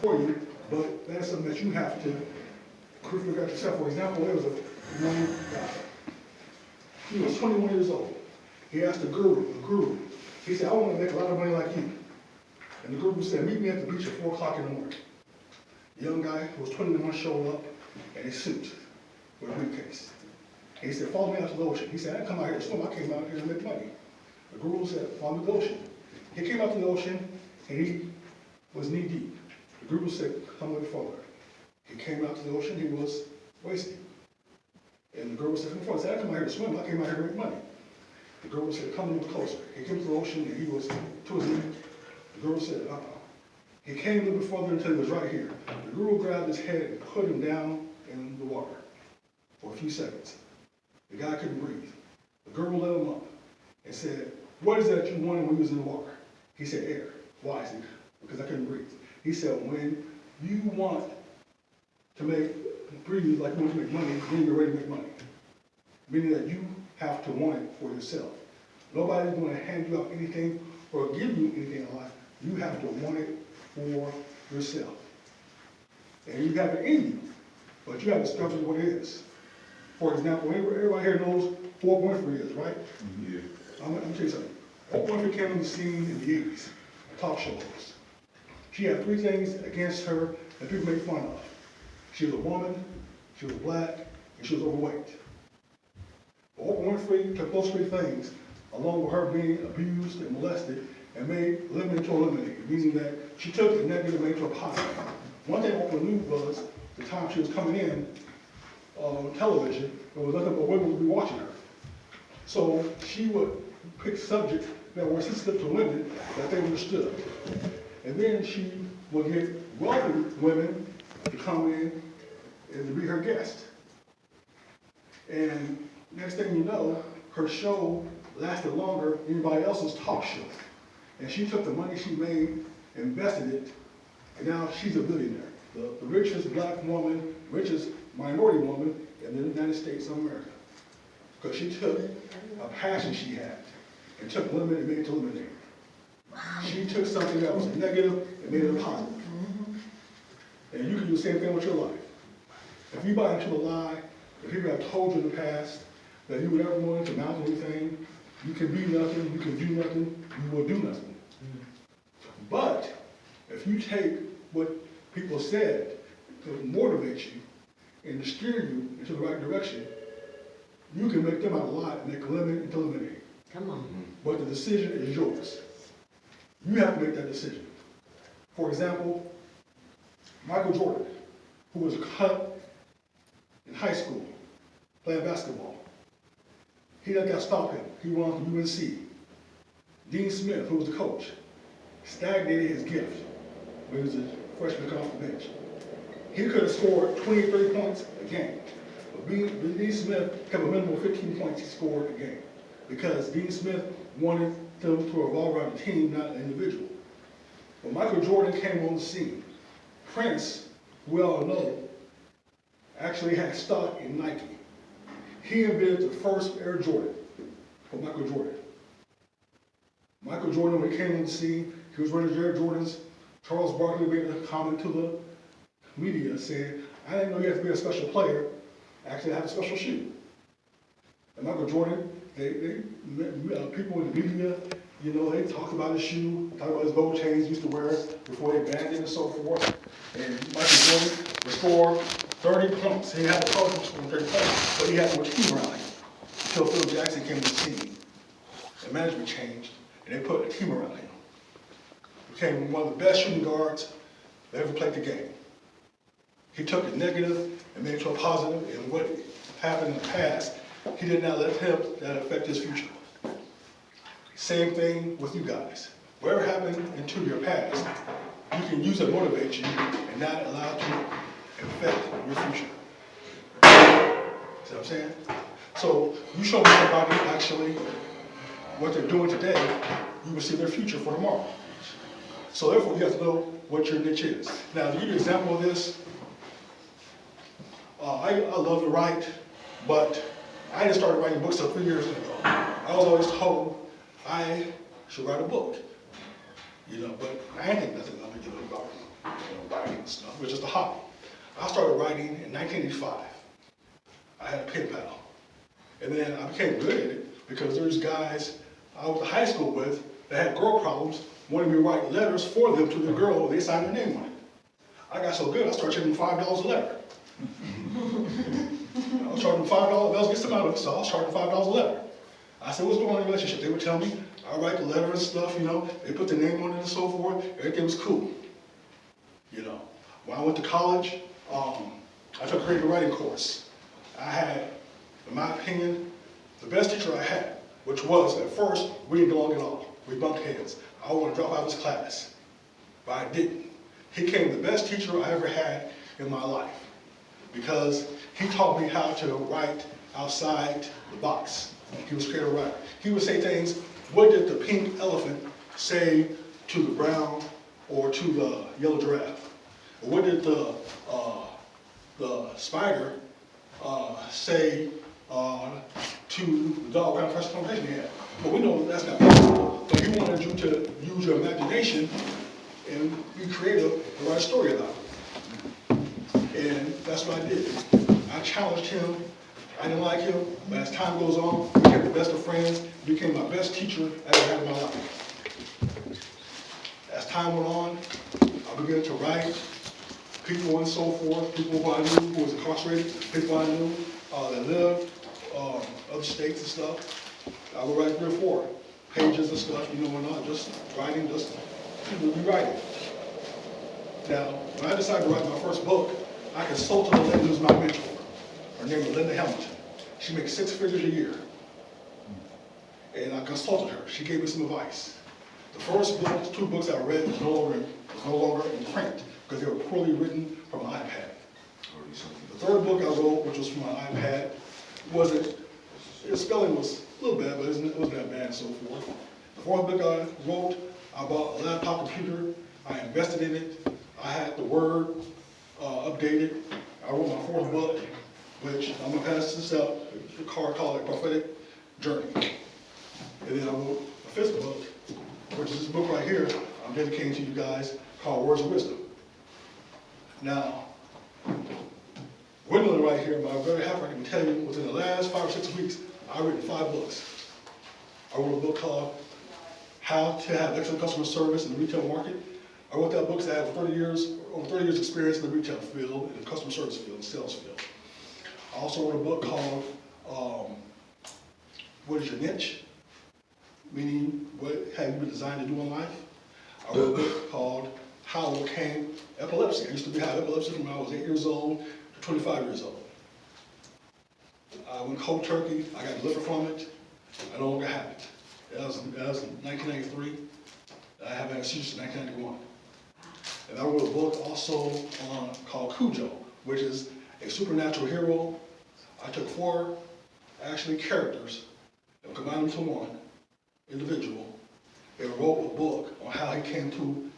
for you, but that's something that you have to figure out yourself. For example, there was a young guy. He was 21 years old. He asked the guru, he said, I want to make a lot of money like you. And the guru said, meet me at the beach at 4 o'clock in the morning. The young guy who was 21 showed up in a suit with a briefcase. And he said, follow me out to the ocean. He said, I didn't come out here to swim, I came out here to make money. The guru said, follow me to the ocean. He came out to the ocean and he was knee deep. The guru said, come a little further. He came out to the ocean, he was wasted. And the guru said, come forward. He said, I didn't come out here to swim, I came out here to make money. The guru said, come a little closer. He came to the ocean and he was to his knee. The guru said, He came a little bit further until he was right here. The guru grabbed his head and put him down in the water for a few seconds. The guy couldn't breathe. The guru let him up and said, what is that you wanted when you was in the water? He said, air. Why? He said, because I couldn't breathe. He said, when you want to breathe like you want to make money, then you're ready to make money. Meaning that you have to want it for yourself. Nobody's going to hand you out anything or give you anything in life. You have to want it for yourself. And you have it in you, but you have to discover what it is. For example, everybody here knows who Oprah Winfrey is, right? Yeah. I'm going to tell you something. Oprah Winfrey came on the scene in the 80s, talk shows. She had 3 things against her that people make fun of. She was a woman, she was black, and she was overweight. But Oprah Winfrey took those 3 things, along with her being abused and molested, and made lemon into a lemonade, meaning that she took the negative and made it into a positive. One thing Oprah knew was the time she was coming in on television, there was nothing but women would be watching her. So she would pick subjects that were sensitive to women that they understood. And then she would get wealthy women to come in and to be her guest. And next thing you know, her show lasted longer than anybody else's talk show. And she took the money she made, invested it, and now she's a billionaire. The richest black woman, richest minority woman in the United States of America. Because she took a passion she had and took lemon and made it to lemonade. She took something that was a negative and made it a positive. And you can do the same thing with your life. If you buy into a lie, if people have told you in the past that you would ever want to amount to anything, you can be nothing, you can do nothing, you will do nothing. But if you take what people said to motivate you and to steer you into the right direction, you can make them out a lot and make lemon into lemonade. Come on. But the decision is yours. You have to make that decision. For example, Michael Jordan, who was cut in high school playing basketball. He let that stop him. He went on to UNC. Dean Smith, who was the coach, stagnated his gift when he was a freshman coming off the bench. He could have scored 20, 30 points a game. But Dean Smith kept a minimum of 15 points he scored a game. Because Dean Smith wanted them to revolve around a team, not an individual. When Michael Jordan came on the scene, Prince, who we all know, actually had stock in Nike. He invented the first Air Jordan for Michael Jordan. Michael Jordan, when he came on the scene, he was wearing Air Jordans. Charles Barkley made a comment to the media saying, I didn't know you had to be a special player. Actually, I have a special shoe. And Michael Jordan, people in the media, they talked about his shoe, talked about his gold chains he used to wear before they banned it and so forth. And Michael Jordan would score 30 points. He had a college score 30 points, but he had no team around him until Phil Jackson came to the scene. And management changed, and they put a team around him. Became one of the best shooting guards that ever played the game. He took a negative and made it to a positive, and what happened in the past, he did not let that affect his future. Same thing with you guys. Whatever happened into your past, you can use it to motivate you and not allow it to affect your future. See what I'm saying? So you show me somebody actually what they're doing today, you will see their future for tomorrow. So therefore, you have to know what your niche is. Now, to give you an example of this, I love to write, but I just started writing books 3 years ago. I was always told I should write a book, but I didn't think nothing of it about writing and stuff. It was just a hobby. I started writing in 1985. I had a pen pal. And then I became good at it because there's guys I went to high school with that had girl problems, wanted me to write letters for them to the girl, they signed their name on it. I got so good, I started charging them $5 a letter. I was charging them $5, that was gets them out of it, so I was charging $5 a letter. I said, what's going on in the relationship? They would tell me, I write the letter and stuff, they put their name on it and so forth, everything was cool. When I went to college, I took a creative writing course. I had, in my opinion, the best teacher I had, which was, at first, we didn't get along at all. We bumped heads. I wanted to drop out of his class, but I didn't. He became the best teacher I ever had in my life because he taught me how to write outside the box. He was a creative writer. He would say things, what did the pink elephant say to the brown or to the yellow giraffe? Or what did the spider say to the dog? What kind of first conversation he had? But we know that's not possible. But he wanted you to use your imagination and be creative and write a story about it. And that's what I did. I challenged him. I didn't like him, but as time goes on, we became the best of friends. He became my best teacher I ever had in my life. As time went on, I began to write people and so forth, people who I knew who was incarcerated, people I knew that lived other states and stuff. I would write 3 or 4 pages and stuff, and not just writing, just rewriting. Now, when I decided to write my first book, I consulted a lady who's my mentor. Her name is Linda Hamilton. She makes 6 figures a year. And I consulted her. She gave me some advice. The first book, 2 books I read was no longer in print because they were poorly written from an iPad. The 3rd book I wrote, which was from my iPad, its spelling was a little bad, but it wasn't that bad and so forth. The 4th book I wrote, I bought a laptop computer. I invested in it. I had the Word updated. I wrote my 4th book, which I'm going to pass this out, a card called A Prophetic Journey. And then I wrote a 5th book, which is this book right here I'm dedicating to you guys, called Words of Wisdom. Now, Gwendolyn right here, my very happy, I can tell you, within the last 5 or 6 weeks, I've written 5 books. I wrote a book called How to Have Excellent Customer Service in the Retail Market. I wrote that book because I have over 30 years experience in the retail field, in the customer service field, and sales field. I also wrote a book called What is Your Niche? Meaning, what have you been designed to do in life? I wrote a book called How I Overcame Epilepsy. I used to have epilepsy from when I was 8 years old to 25 years old. I went cold turkey. I got delivered from it. I no longer have it. That was in 1993. I have anesthesia since 1991. And I wrote a book also called Cujo, which is a supernatural hero. I took 4 characters and combined them to one individual and wrote a book on how he came to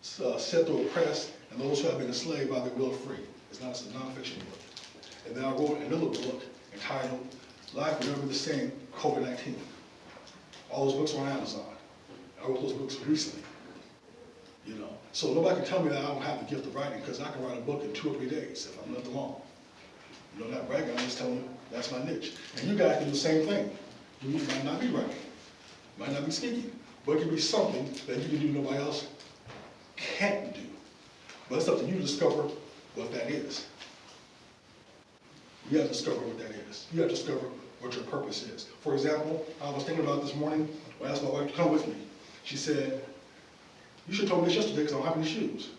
set the oppressed and those who have been enslaved by the will free. It's a non-fiction book. And then I wrote another book entitled Life Will Never Be the Same, COVID-19. All those books are on Amazon. I wrote those books recently. So nobody can tell me that I don't have the gift of writing because I can write a book in 2 or 3 days if I'm left alone. Not bragging, I'm just telling you that's my niche. And you guys can do the same thing. You might not be writing, might not be speaking, but it can be something that you can do nobody else can't do. But it's up to you to discover what that is. You have to discover what that is. You have to discover what your purpose is. For example, I was thinking about this morning when I asked my wife to come with me. She said, you should have told me this yesterday because I don't have any shoes.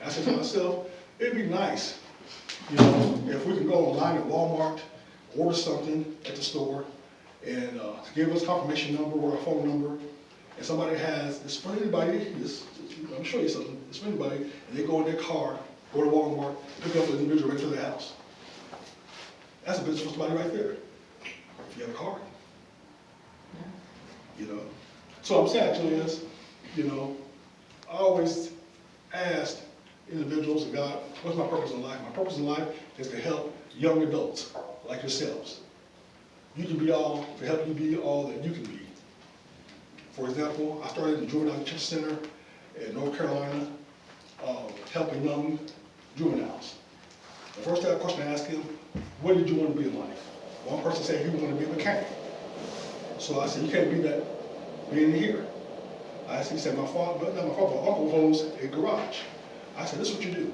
And I said to myself, it'd be nice, if we can go online at Walmart, order something at the store, and give us confirmation number or a phone number, and somebody has, it's for anybody, I'm show you something, it's for anybody, and they go in their car, go to Walmart, pick up the individual right to their house. That's a business for somebody right there, if you have a car. So what I'm saying actually is, I always ask individuals and God, what's my purpose in life? My purpose in life is to help young adults like yourselves. You can be all, to help you be all that you can be. For example, I started the Juvenile Detention Center in North Carolina helping young juveniles. The first question I asked him, what did you want to be in life? One person said he wanted to be a mechanic. So I said, you can't be that being here. He said, my uncle owns a garage. I said, this is what you do.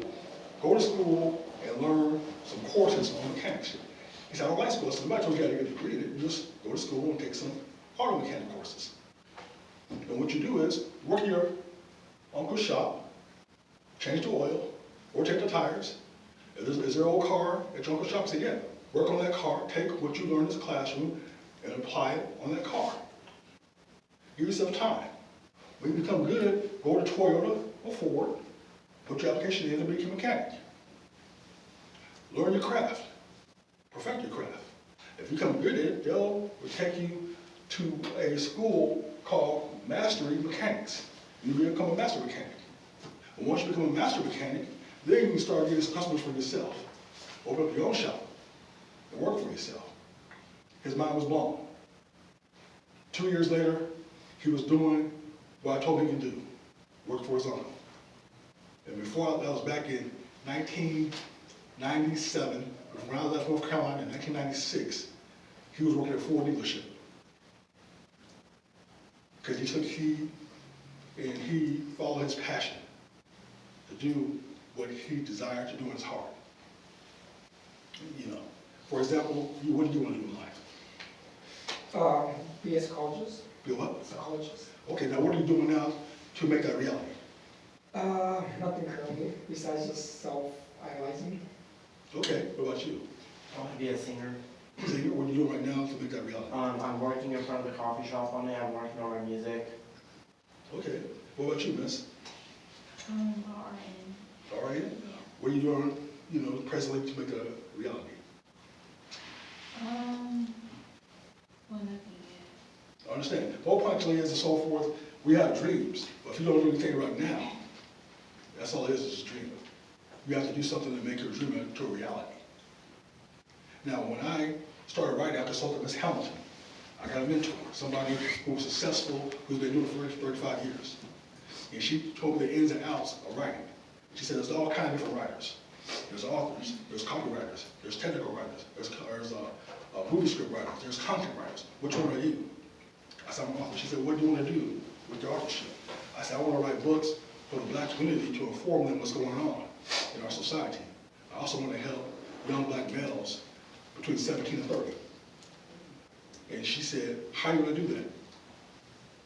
Go to school and learn some courses on mechanics. He said, I don't like school. I said, nobody told you how to get a degree in it. You just go to school and take some auto mechanic courses. And what you do is work in your uncle's shop, change the oil, rotate the tires. Is there an old car at your uncle's shop? I said, yeah. Work on that car, take what you learned in this classroom, and apply it on that car. Give yourself time. When you become good, go to Toyota or Ford, put your application in to become a mechanic. Learn your craft. Perfect your craft. If you become good at it, they'll take you to a school called Mastery Mechanics. You become a master mechanic. And once you become a master mechanic, then you can start getting some customers for yourself. Open up your own shop and work for yourself. His mind was blown. 2 years later, he was doing what I told him to do, work for his uncle. And before that was back in 1997, when I left North Carolina in 1996, he was working at a Ford dealership. Because he took heed and he followed his passion to do what he desired to do in his heart. You know, for example, what do you want to do in life? Be a psychologist. Be a what? Psychologist. Okay, now what are you doing now to make that reality? Nothing currently, besides just self-analyzing. Okay, what about you? I want to be a singer. Singer, what are you doing right now to make that reality? I'm working in front of the coffee shop on it. I'm working on my music. Okay, what about you, miss? RN. All right. Yeah. What are you doing, presently to make that a reality? Well, nothing yet. I understand. The whole point actually is and so forth, we have dreams, but if you don't do anything right now, that's all it is a dream. You have to do something to make your dream into a reality. Now, when I started writing, I consulted Miss Hamilton. I got a mentor, somebody who was successful, who's been doing it for 35 years. And she told me the ins and outs of writing. She said there's all kinds of different writers. There's authors, there's copywriters, there's technical writers, there's movie script writers, there's content writers. Which one are you? I said, I'm an author. She said, what do you want to do with your authorship? I said, I want to write books for the black community to inform them what's going on in our society. I also want to help young black males between 17 and 30. And she said, how are you going to do that?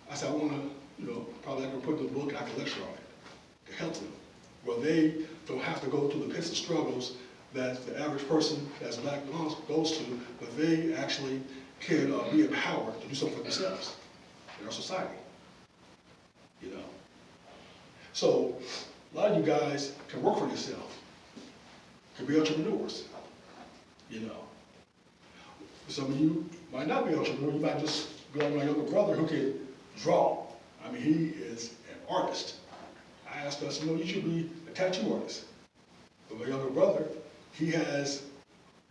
I said, I want to, probably I can put the book and I can lecture on it to help them. Well, they don't have to go through the pits and struggles that the average person that's black goes to, but they actually can be empowered to do something for themselves in our society. So a lot of you guys can work for yourself, can be entrepreneurs. Some of you might not be an entrepreneur. You might just be like my younger brother who can draw. I mean, he is an artist. I asked us, you should be a tattoo artist. But my younger brother, he has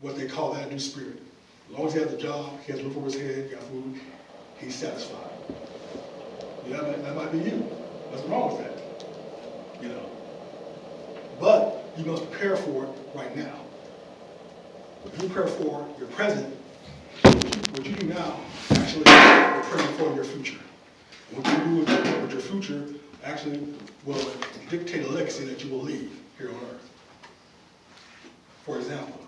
what they call that new spirit. As long as he has a job, he has a roof over his head, got food, he's satisfied. That might be you. Nothing wrong with that. But you must prepare for it right now. If you prepare for your present, what you do now actually prepare for your future. What you do with your future actually will dictate a legacy that you will leave here on earth. For example,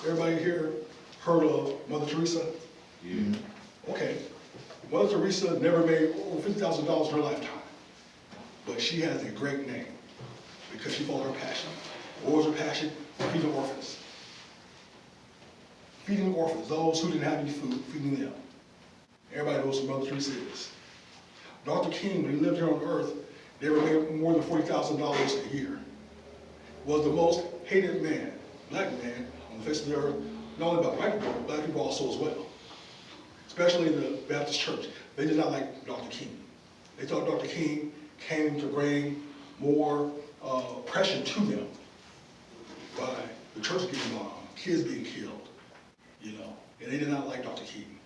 everybody here heard of Mother Teresa? Yeah. Okay. Mother Teresa never made over $50,000 in her lifetime, but she has a great name because she followed her passion. What was her passion? Feeding orphans. Feeding orphans, those who didn't have any food, feeding them. Everybody knows who Mother Teresa is. Dr. King, when he lived here on earth, never made more than $40,000 a year. Was the most hated man, black man, on the face of the earth, not only by white people, but black people also as well. Especially in the Baptist church. They did not like Dr. King. They thought Dr. King came to bring more oppression to them by the church getting bombed, kids being killed, and they did not like Dr. King.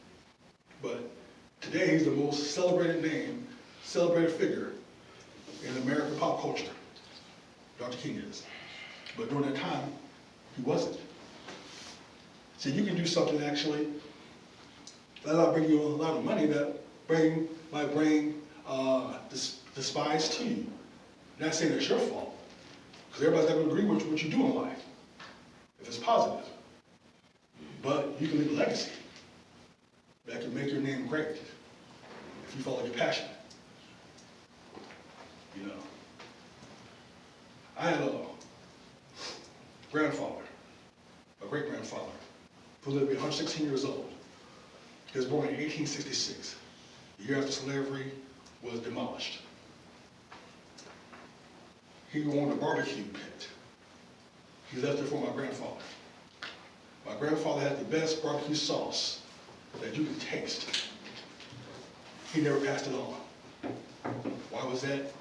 But today he's the most celebrated name, celebrated figure in American pop culture. Dr. King is. But during that time, he wasn't. See, you can do something actually that'll bring you a lot of money that might bring despise to you. Not saying it's your fault, because everybody's not going to agree with what you do in life, if it's positive. But you can leave a legacy that can make your name great if you follow your passion. You know, I had a grandfather, a great-grandfather, who lived to be 116 years old. He was born in 1866, the year after slavery was demolished. He owned a barbecue pit. He left it for my grandfather. My grandfather had the best barbecue sauce that you could taste. He never passed it on. Why was that?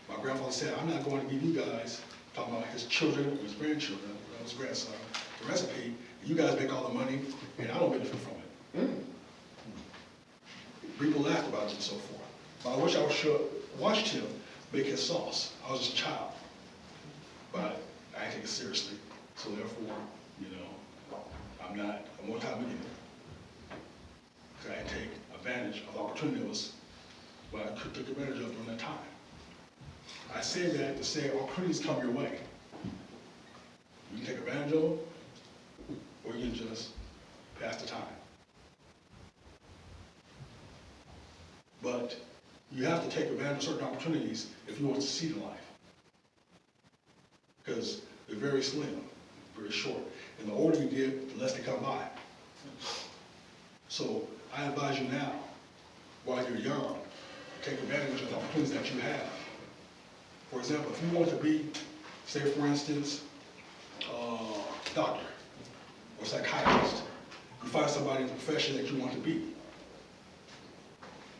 My grandfather said, I'm not going to give you guys, talking about his children, or his grandchildren, or his grandson, the recipe, you guys make all the money, and I don't benefit from it. People laughed about it and so forth. But I wish I watched him make his sauce. I was just a child. But I didn't take it seriously. So therefore, you know, I'm more multi-millionaire. Because I didn't take advantage of the opportunity that was what I could take advantage of during that time. I say that to say opportunities come your way. You can take advantage of them, or you can just pass the time. But you have to take advantage of certain opportunities if you want to succeed in life. Because they're very slim, very short. And the older you get, the less they come by. So I advise you now, while you're young, take advantage of the opportunities that you have. For example, if you want to be, say for instance, doctor or psychiatrist, you find somebody in the profession that you want to be.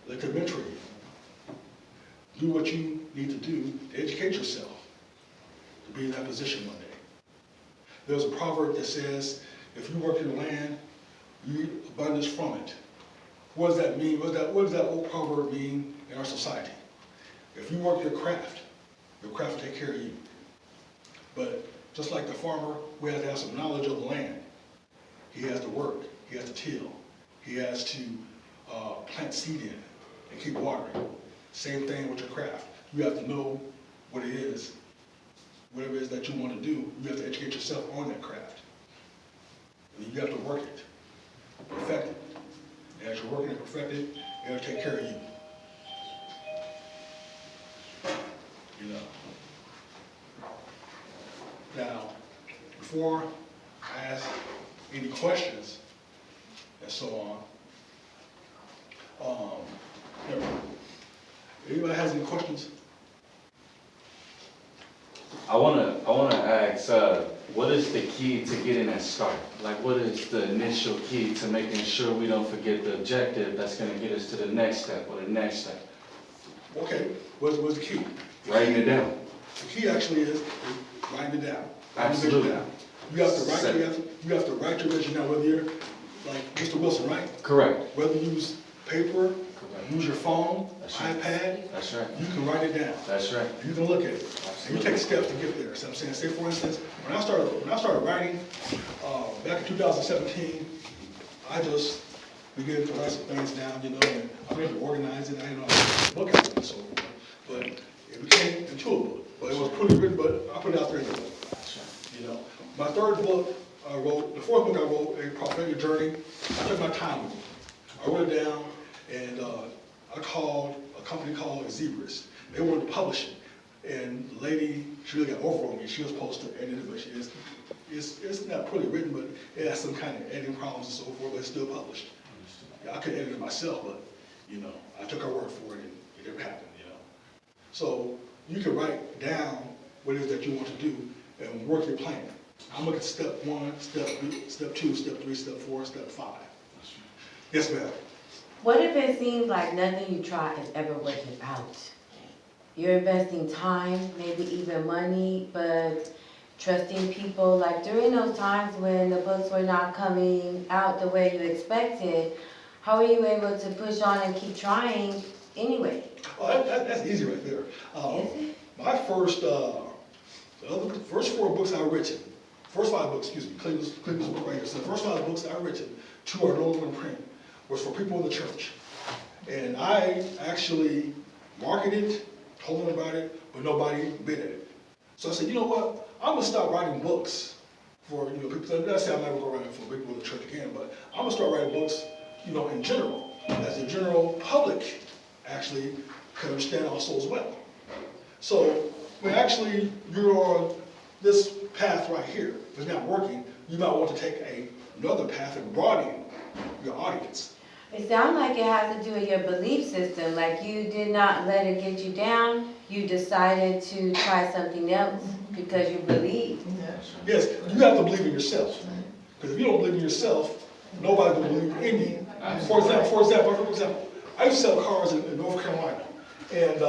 They can mentor you. Do what you need to do to educate yourself to be in that position one day. There's a proverb that says, if you work your land, you eat abundance from it. What does that mean? What does that old proverb mean in our society? If you work your craft will take care of you. But just like the farmer, we have to have some knowledge of the land. He has to work, he has to till, he has to plant seed in and keep watering. Same thing with your craft. You have to know what it is, whatever it is that you want to do, you have to educate yourself on that craft. And you have to work it, perfect it. And as you're working it, perfect it, it'll take care of you. You know. Now, before I ask any questions and so on, anybody has any questions? I wanna ask, what is the key to getting that start? Like, what is the initial key to making sure we don't forget the objective that's gonna get us to the next step or the next step? Okay, what's the key? Writing it down. The key actually is writing it down. Absolutely. You have to write your vision down, whether you're like Mr. Wilson, right? Correct. Whether you use paper, Correct. use your phone, That's right. iPad, That's right. you can write it down. That's right. You can look at it. And you take steps to get there. So I'm saying, say for instance, when I started writing back in 2017, I just began to write some things down, you know, and I began to organize it. I didn't know how to book out and so forth. But it became into a book. But it was pretty written, but I put it out there in the book. You know. My third book I wrote, the fourth book I wrote, A Prophetic Journey, I took my time with it. I wrote it down and I called a company called Zebras. They wanted to publish it. And the lady, she really got over on me. She was supposed to edit it, but it's not pretty written, but it has some kind of editing problems and so forth, but it's still published. Yeah, I could edit it myself, but, you know, I took her word for it and it never happened, you know. So you can write down what it is that you want to do and work your plan. I'm looking at step 1, step 2, step 3, step 4, step 5. Yes, ma'am. What if it seems like nothing you try is ever working out? You're investing time, maybe even money, but trusting people. Like during those times when the books were not coming out the way you expected, how are you able to push on and keep trying anyway? Oh, that's easy right there. Is it? My first The first 4 books I've written, first 5 books, excuse me, Cleveland's book right here. So the first 5 books I've written, 2 are no longer in print, was for people in the church. And I actually marketed, told them about it, but nobody bid at it. So I said, you know what? I'm gonna start writing books for, you know, people. That's how I'm never gonna write for people in the church again, but I'm gonna start writing books, you know, in general, as the general public actually can understand also as well. So when actually you're on this path right here, if it's not working, you might want to take another path and broaden your audience. It sounds like it has to do with your belief system, like you did not let it get you down, you decided to try something else because you believe. Yes, you have to believe in yourself. Because if you don't believe in yourself, nobody will believe in you. For example, I used to sell cars in North Carolina. And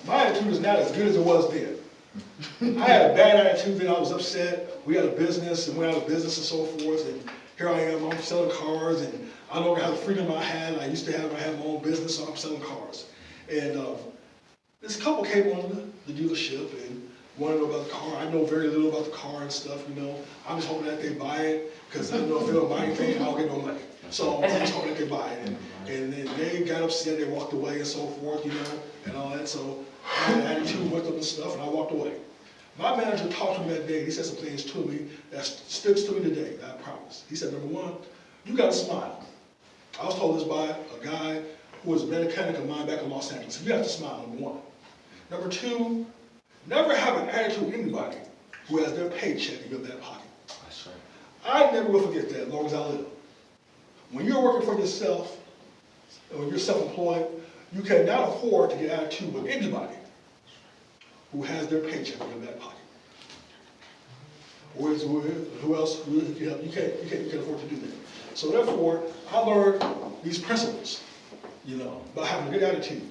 my attitude is not as good as it was then. I had a bad attitude then, I was upset. We had a business and went out of business and so forth. And here I am, I'm selling cars, and I no longer have the freedom I had. I used to have, I had my own business, so I'm selling cars. And this couple came on the dealership and wanted to know about the car. I know very little about the car and stuff, you know. I'm just hoping that they buy it, because I know if they don't buy anything, I don't get no money. So I'm just hoping that they buy it. And then they got upset, they walked away and so forth, you know, and all that. So I had an attitude with them and stuff, and I walked away. My manager talked to me that day, and he said some things to me that sticks to me today, I promise. He said, number one, you gotta smile. I was told this by a guy who was a mechanic of mine back in Los Angeles. You have to smile, number one. Number two, never have an attitude with anybody who has their paycheck in your back pocket. That's right. I never will forget that as long as I live. When you're working for yourself, and when you're self-employed, you cannot afford to get attitude with anybody who has their paycheck in their back pocket. Who else? You can't afford to do that. So therefore, I learned these principles, you know, about having a good attitude.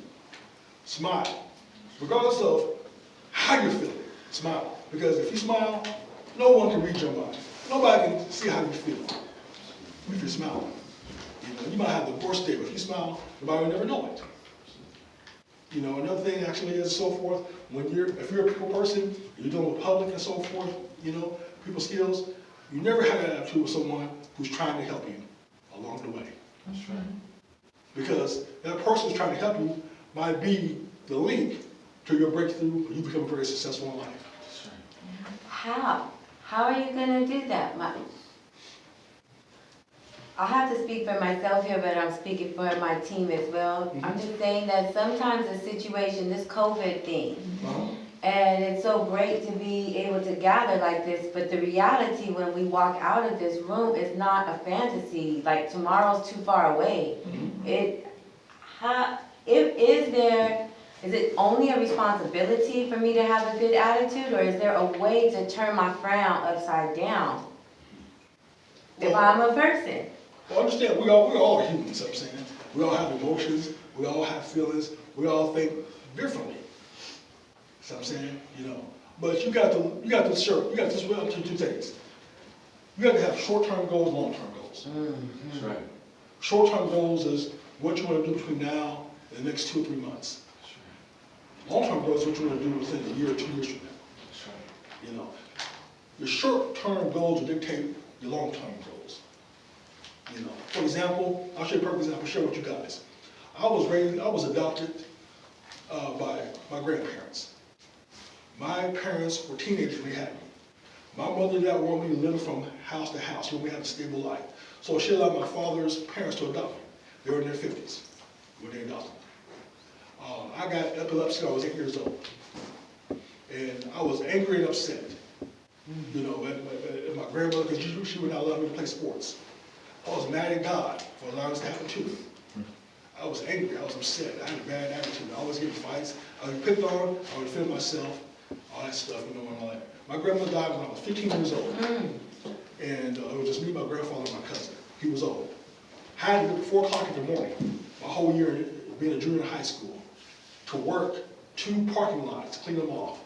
Smile. Regardless of how you're feeling, smile. Because if you smile, no one can read your mind. Nobody can see how you feel if you're smiling. You know, you might have the worst day, but if you smile, nobody will never know it. You know, another thing actually is so forth, if you're a people person, you're dealing with public and so forth, you know, people skills, you never have that attitude with someone who's trying to help you along the way. That's right. Because that person who's trying to help you might be the link to your breakthrough, and you become very successful in life. That's right. How? How are you gonna do that? I'll have to speak for myself here, but I'm speaking for my team as well. I'm just saying that sometimes the situation, this COVID thing, and it's so great to be able to gather like this, but the reality when we walk out of this room is not a fantasy, like tomorrow's too far away. Is it only a responsibility for me to have a good attitude, or is there a way to turn my frown upside down if I'm a person? Well, understand, we're all humans, I'm saying. We all have emotions, we all have feelings, we all think differently. So I'm saying, you know. But you got this real two things. You got to have short-term goals, long-term goals. That's right. Short-term goals is what you want to do between now and the next 2 or 3 months. Long-term goals is what you want to do within a year or 2 years from now. That's right. You know. Your short-term goals will dictate your long-term goals. You know, for example, I'll show you a perfect example, share with you guys. I was adopted by my grandparents. My parents were teenagers when they had me. My mother did not want me living from house to house when we had a stable life. So she allowed my father's parents to adopt me. They were in their 50s when they adopted me. I got epilepsy when I was 8 years old. And I was angry and upset, you know, at my grandmother, because she would not allow me to play sports. I was mad at God for allowing this to happen to me. I was angry, I was upset, I had a bad attitude, I always get in fights, I was picked on, I would defend myself, all that stuff, you know, and all that. My grandmother died when I was 15 years old. And it was just me, my grandfather, and my cousin. He was old. I had to get up at 4 o'clock in the morning, my whole year being a junior in high school, to work 2 parking lots, to clean them off.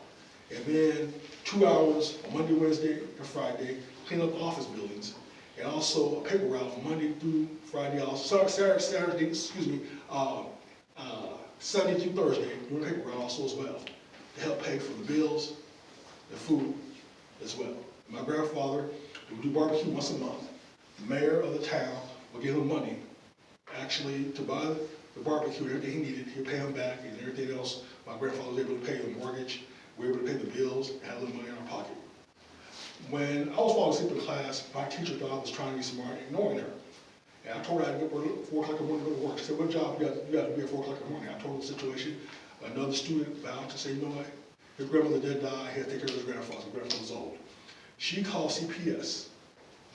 And then 2 hours on Monday, Wednesday, and Friday, clean up office buildings. And also a paper route from Monday through Friday, also Saturday, Sunday through Thursday, doing a paper route also as well. to help pay for the bills, the food as well. My grandfather would do barbecue once a month. The mayor of the town would give him money actually to buy the barbecue, everything he needed, he'd pay him back, and everything else. My grandfather was able to pay the mortgage, we were able to pay the bills, and had a little money in our pocket. When I was falling asleep in class, my teacher thought I was trying to be smart, ignoring her. And I told her I had to get up at 4 o'clock in the morning to go to work. She said, what job you got to be at 4 o'clock in the morning? I told her the situation. Another student vowed to say, you know what, his grandmother did die, he had to take care of his grandfather, his grandfather was old. She called CPS.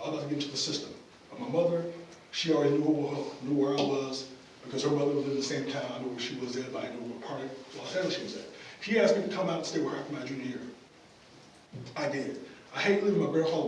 I was about to get into the system. But my mother, she already knew where I was, because her mother was in the same town. I knew where she was at, but I knew what part of Los Angeles she was at. She asked me to come out and stay with her after my junior year. I did. I hate leaving my grandfather